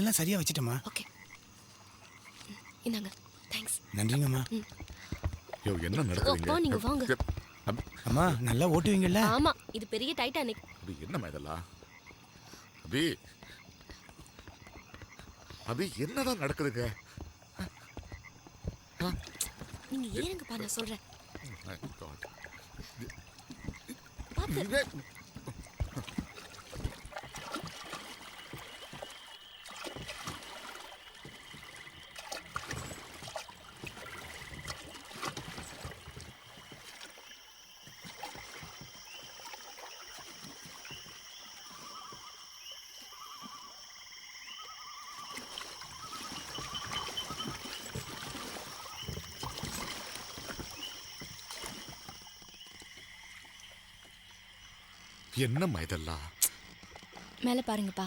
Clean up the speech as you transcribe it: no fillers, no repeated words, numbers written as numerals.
எல்லாம் சரியா வச்சிட்டமா. ஓகே இந்தாங்க. தேங்க்ஸ். நன்றிங்கம்மா. யோ என்ன நடக்குதுங்க? நீங்க வாங்க. அம்மா நல்லா ஓட்டுவீங்கல்ல? ஆமா இது பெரிய டைட்டானிக். அபி என்னம்மா இதெல்லாம்? அபி அபி என்னதான் நடக்குதுங்க? நீங்க ஏறுங்கப்பா நான் சொல்றேன். My God. பாத்து. என்னம்மா இதெல்லாம்? மேல பாருங்கப்பா.